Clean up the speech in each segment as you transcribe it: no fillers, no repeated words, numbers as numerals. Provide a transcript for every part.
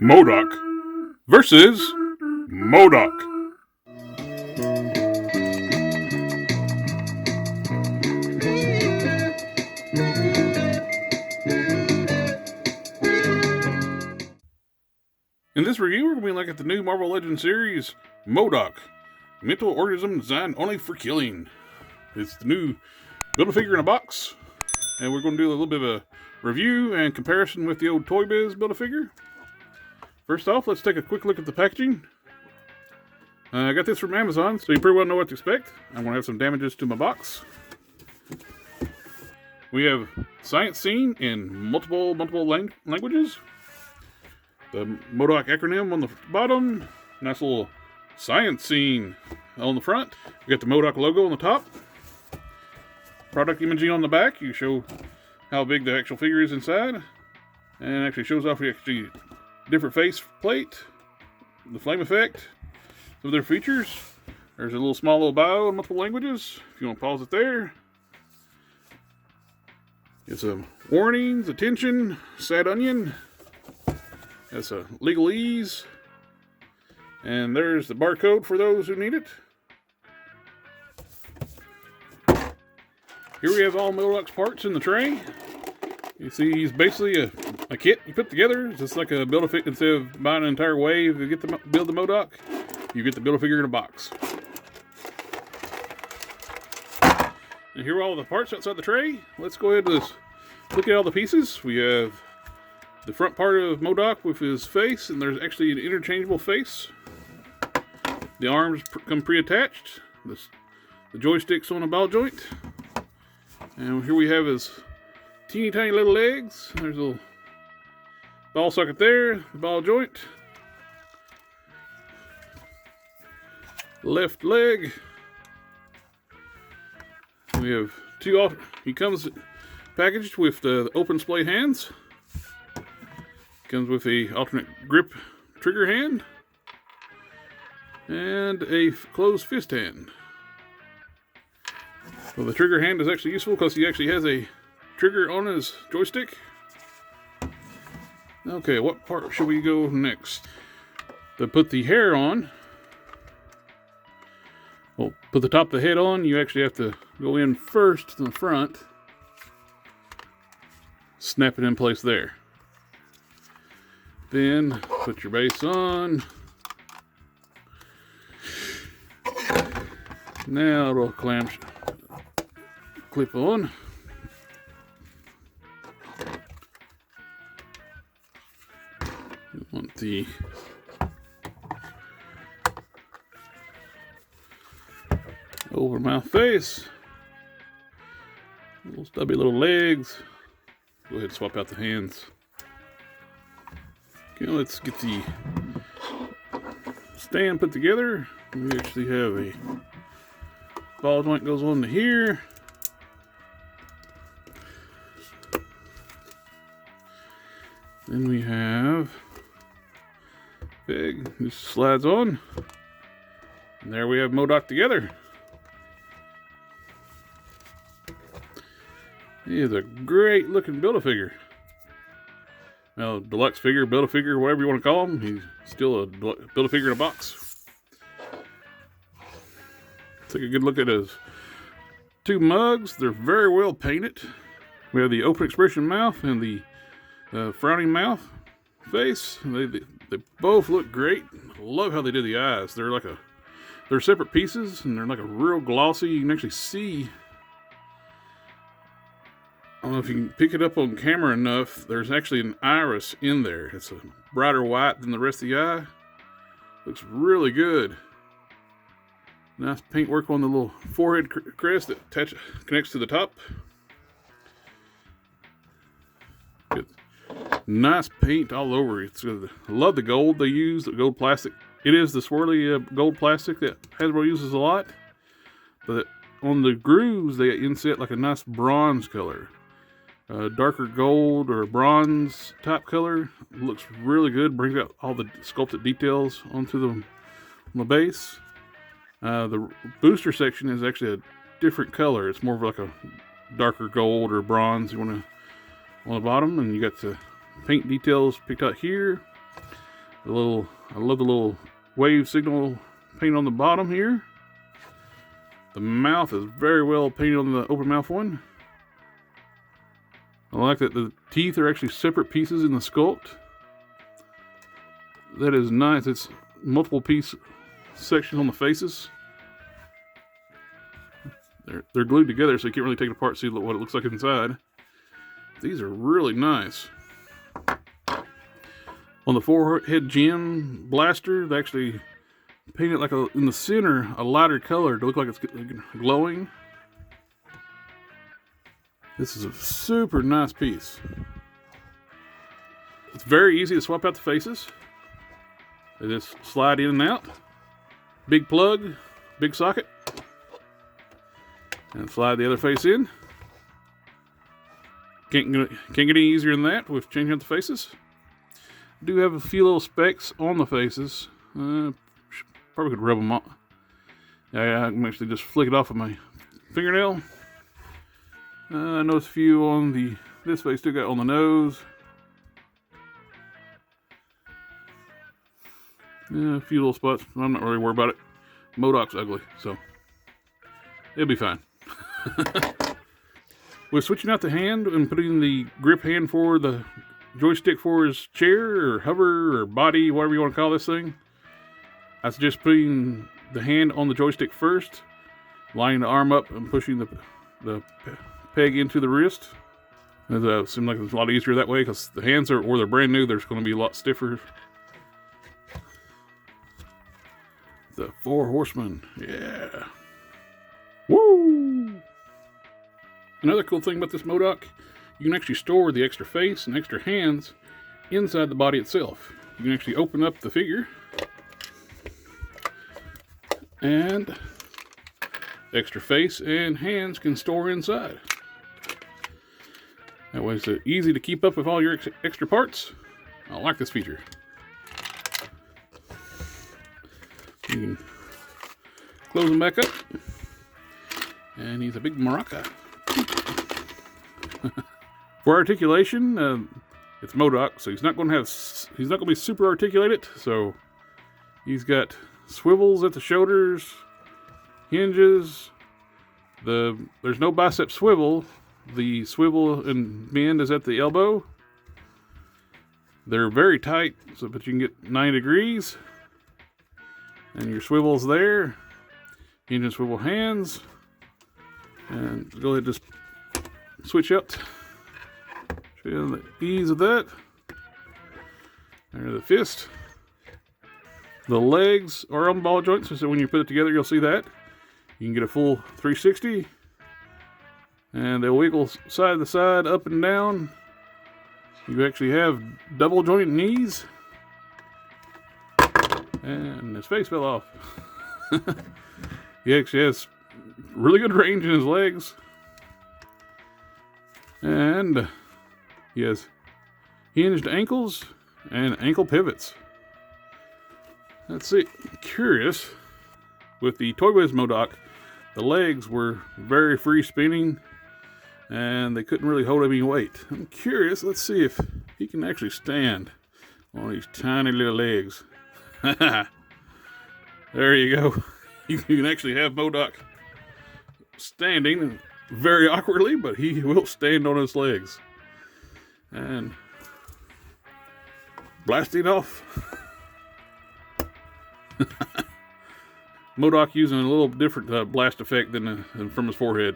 M.O.D.O.K versus M.O.D.O.K. In this review, we're going to be looking at the new Marvel Legends series, M.O.D.O.K, mental organism designed only for killing. It's the new Build-A-Figure in a box, and we're going to do a little bit of a review and comparison with the old Toy Biz Build-A-Figure. First off, let's take a quick look at the packaging. I got this from Amazon, so you pretty well know what to expect. I'm going to have some damages to my box. We have science scene in multiple languages. The M.O.D.O.K acronym on the bottom. Nice little science scene on the front. We got the M.O.D.O.K logo on the top. Product imaging on the back. You show how big the actual figure is inside. And actually shows off the different face plate. The flame effect. Some of their features. There's a small bio in multiple languages. If you want to pause it there. Get some warnings, attention, sad onion. That's a legalese. And there's the barcode for those who need it. Here we have all M.O.D.O.K's parts in the tray. You see, he's basically a kit you put together. It's just like a Build-A-Figure. Instead of buying an entire wave to get to build the M.O.D.O.K, you get the Build-A-Figure in a box. And here are all the parts outside the tray. Let's go ahead and look at all the pieces. We have the front part of M.O.D.O.K with his face, and there's actually an interchangeable face. The arms come pre-attached. The joystick's on a ball joint. And here we have his teeny tiny little legs. There's a little ball socket there, the ball joint. Left leg. We have he comes packaged with the open splay hands. Comes with a alternate grip trigger hand and a closed fist hand. So the trigger hand is actually useful because he actually has a trigger on his joystick. Okay, what part should we go next? To put the hair on, well, put the top of the head on, you actually have to go in first to the front, snap it in place there. Then put your base on. Now it'll clip on. You want the over mouth face. Little stubby little legs. Go ahead and swap out the hands. Okay, let's get the stand put together. We actually have a ball joint goes on to here. Then we have big, this slides on. And there we have M.O.D.O.K together. He is a great looking Build-A-Figure. Well, deluxe figure, Build-A-Figure, whatever you want to call him, he's still a Build-A-Figure in a box. Take a good look at his two mugs. They're very well painted. We have the open expression mouth and the frowning mouth face. They both look great. I love how they did the eyes. They're separate pieces, and they're like a real glossy. You can actually see. I don't know if you can pick it up on camera enough. There's actually an iris in there. It's a brighter white than the rest of the eye. Looks really good. Nice paintwork on the little forehead crest that connects to the top. Good. Nice paint all over. I love the gold they use, the gold plastic. It is the swirly gold plastic that Hasbro uses a lot. But on the grooves, they inset like a nice bronze color. Darker gold or bronze type color. Looks really good. Brings out all the sculpted details onto the base. The booster section is actually a different color. It's more of like a darker gold or bronze you want to on the bottom, and you got the paint details picked out here. I love the little wave signal paint on the bottom here. The mouth is very well painted on the open mouth one. I like that the teeth are actually separate pieces in the sculpt. That is nice. It's multiple piece sections on the faces. They're glued together, so you can't really take it apart and see what it looks like inside. These are really nice. On the forehead gem blaster, they actually painted like in the center a lighter color to look like it's glowing. This is a super nice piece. It's very easy to swap out the faces. They just slide in and out. Big plug, big socket. And slide the other face in. Can't get any easier than that with changing out the faces. Do have a few little specks on the faces. Probably could rub them off. Yeah, I can actually just flick it off with my fingernail. I noticed a few on this face still got on the nose. Yeah, a few little spots. I'm not really worried about it. M.O.D.O.K's ugly, so it'll be fine. With switching out the hand and putting the grip hand for the joystick for his chair or hover or body, whatever you want to call this thing, I suggest putting the hand on the joystick first, lining the arm up and pushing the peg into the wrist. It seems like it's a lot easier that way because the hands or they're brand new, they're going to be a lot stiffer. The Four Horsemen, yeah. Woo! Another cool thing about this M.O.D.O.K, you can actually store the extra face and extra hands inside the body itself. You can actually open up the figure and extra face and hands can store inside. That way it's easy to keep up with all your extra parts. I like this feature. You can close them back up. And he's a big maraca. For articulation, it's M.O.D.O.K, so he's not going to be super articulated. So he's got swivels at the shoulders, hinges. There's no bicep swivel. The swivel and bend is at the elbow. They're very tight, but you can get 90 degrees. And your swivel's there. Hinge and swivel hands. And go ahead and just switch out. Show you the ease of that. There's the fist. The legs are on ball joints, so when you put it together, you'll see that. You can get a full 360. And they'll wiggle side to side, up and down. You actually have double jointed knees. And his face fell off. He actually has really good range in his legs. And he has hinged ankles and ankle pivots. Let's see. Curious. With the Toy Biz M.O.D.O.K, the legs were very free spinning and they couldn't really hold any weight. I'm curious. Let's see if he can actually stand on these tiny little legs. There you go. You can actually have M.O.D.O.K standing very awkwardly, but he will stand on his legs. And blasting off. M.O.D.O.K using a little different blast effect than from his forehead.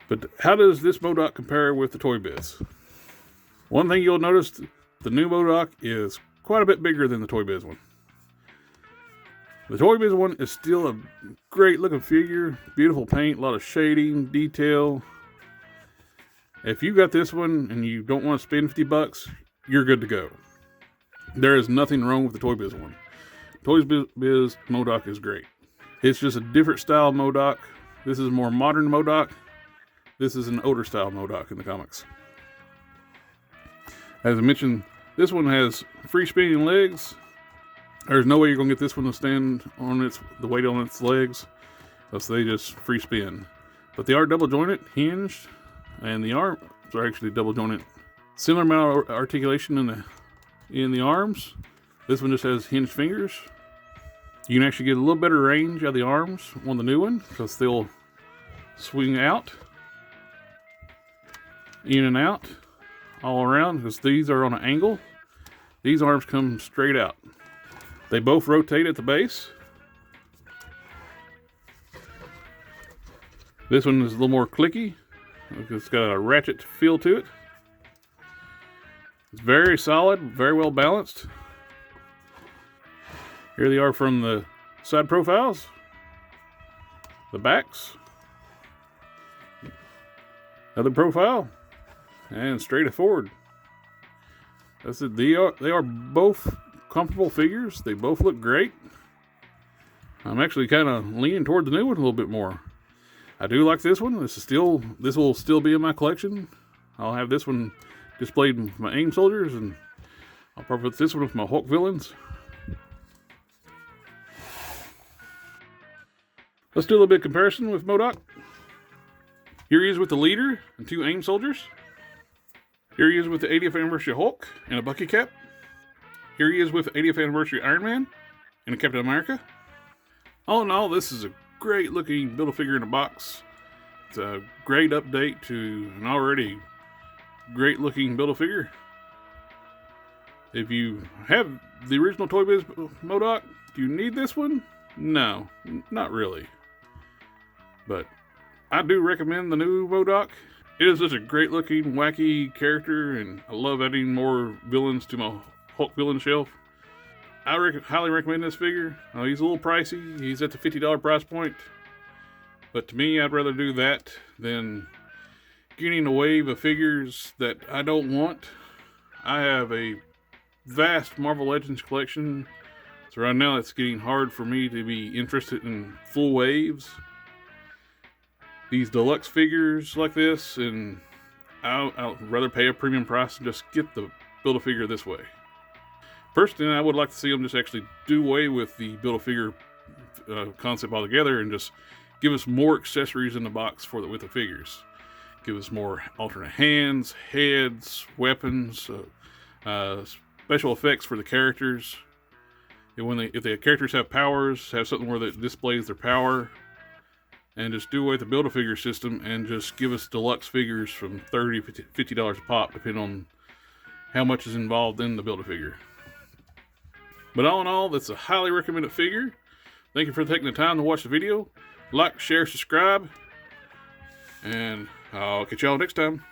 But how does this M.O.D.O.K compare with the Toy Biz? One thing you'll notice, the new M.O.D.O.K is quite a bit bigger than the Toy Biz one. The Toy Biz one is still a great looking figure, beautiful paint, a lot of shading, detail. If you got this one and you don't want to spend $50, you're good to go. There is nothing wrong with the Toy Biz one. Toy Biz M.O.D.O.K is great. It's just a different style M.O.D.O.K. This is a more modern M.O.D.O.K. This is an older style M.O.D.O.K in the comics. As I mentioned, this one has free spinning legs. There's no way you're going to get this one to stand on the weight on its legs, because they just free spin. but they are double jointed, hinged, and the arms are actually double jointed. Similar amount of articulation in the arms. This one just has hinged fingers. You can actually get a little better range out of the arms on the new one because they'll swing out, in and out, all around, because these are on an angle. These arms come straight out. They both rotate at the base. This one is a little more clicky. It's got a ratchet feel to it. It's very solid, very well balanced. Here they are from the side profiles, the backs, another profile, and straight forward. That's it. They are both comfortable figures. They both look great. I'm actually kind of leaning toward the new one a little bit more. I do like this one. This will still be in my collection. I'll have this one displayed with my AIM soldiers, and I'll probably put this one with my Hulk villains. Let's do a little bit of comparison with M.O.D.O.K. Here he is with the leader and 2 AIM soldiers. Here he is with the 80th anniversary Hulk and a bucket cap. Here he is with the 80th anniversary Iron Man and a Captain America. All in all, this is a great looking Build-A-Figure in a box. It's a great update to an already great looking Build-A-Figure. If you have the original Toy Biz M.O.D.O.K, do you need this one? No, not really. But I do recommend the new M.O.D.O.K. It is such a great looking, wacky character, and I love adding more villains to my Hulk villain shelf. I highly recommend this figure. He's a little pricey. He's at the $50 price point. But to me, I'd rather do that than getting a wave of figures that I don't want. I have a vast Marvel Legends collection. So right now it's getting hard for me to be interested in full waves. These deluxe figures like this, and I'd rather pay a premium price and just get the Build-A-Figure this way. Personally, I would like to see them just actually do away with the Build-A-Figure concept altogether and just give us more accessories in the box with the figures. Give us more alternate hands, heads, weapons, special effects for the characters. And if the characters have powers, have something where it displays their power. And just do away with the Build-A-Figure system and just give us deluxe figures from $30, $50 a pop, depending on how much is involved in the Build-A-Figure. But all in all, that's a highly recommended figure. Thank you for taking the time to watch the video. Like, share, subscribe, and I'll catch y'all next time.